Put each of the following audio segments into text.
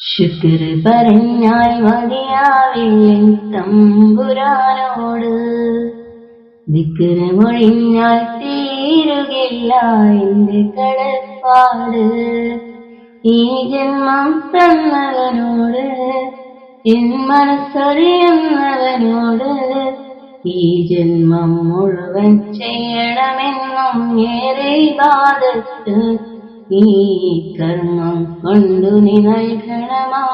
ശുക്ർ പറഞ്ഞാൽ മതിയാവില്ല തമ്പുരാനോട്, ദിക്ർ മൊഴിഞ്ഞാൽ തീരുകില്ല എന്റെ കടപ്പാട്. ഈ ജന്മം തന്നവനോട്, എൻ മനസ്സറിയുന്നവനോട്, ഈ ജന്മം മുഴുവൻ ചെയ്യണമെന്നും ഏറെ ഇബാദത്ത്. ഈ കർമ്മം കൊണ്ടു നീ നൽകണമാ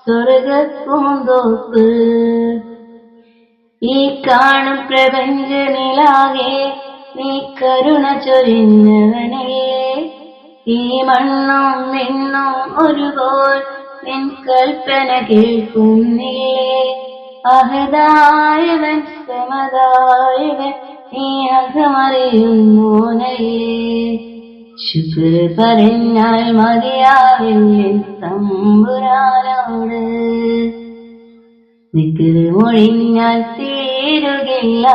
സ്വർഗപ്പൂന്തോപ്പ്. ഈ കാണും പ്രപഞ്ചമിലാകെ നീ കരുണ ചൊരിഞ്ഞവനല്ലേ. ഈ മണ്ണും മിണ്ണും ഒരുപോൽ നിൻ കൽപ്പന കേൾക്കുന്നില്ലേ. അഹദായവൻ സമദായവൻ നീ അകമറിയുന്നോനല്ലേ. ശുക്ർ പറഞ്ഞാൽ മതിയാവില്ല തമ്പുരാനോട്, ദിക്ർ മൊഴിഞ്ഞാൽ തീരുകില്ല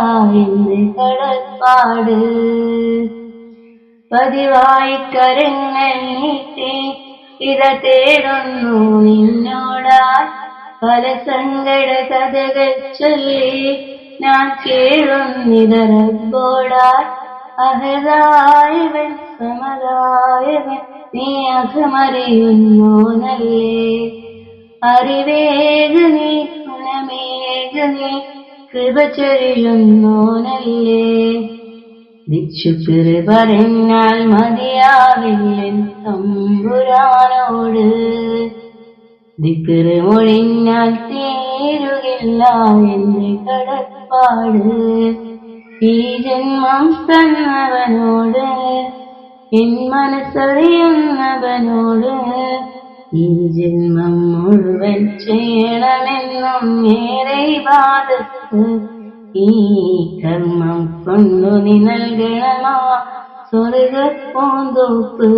എന്റെ കടപ്പാട്. പതിവായി കരങ്ങൾ നീട്ടി ഇത തേടുന്നു നിന്നോടായി, പല സങ്കട കഥകൾ ചൊല്ലി ഞാൻ കേഴുന്നിത റബ്ബോടായി. അഹദായവൻ സമദായവൻ നീ അകമറിയുന്നോനല്ലേ. അറിവേക് നീ ഗുണമേക് നീ കൃപ ചൊരിയുന്നോനല്ലേ. ശുക്ർ പറഞ്ഞാൽ മതിയാവില്ല തമ്പുരാനോട്, ദിക്ർ മൊഴിഞ്ഞാൽ തീരുകില്ല എന്റെ കടപ്പാട്. ഈ ജന്മം തന്നവനോട്, എൻ മനസ്സറിയുന്നവനോട്, ഈ ജന്മം മുഴുവൻ ചെയ്യണമെന്നും ഏറെ ഇബാദത്ത്. ഈ കർമ്മം കൊണ്ടു നീ നൽകണമാ സ്വർഗപ്പൂന്തോപ്പ്.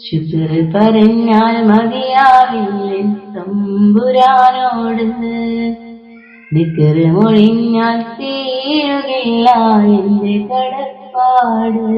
ശുക്ർ പറഞ്ഞാൽ മതിയാവില്ല തമ്പുരാനോട്, ദിക്ർ മൊഴിഞ്ഞാൽ തീരുകില്ല എന്റെ കടപ്പാട്.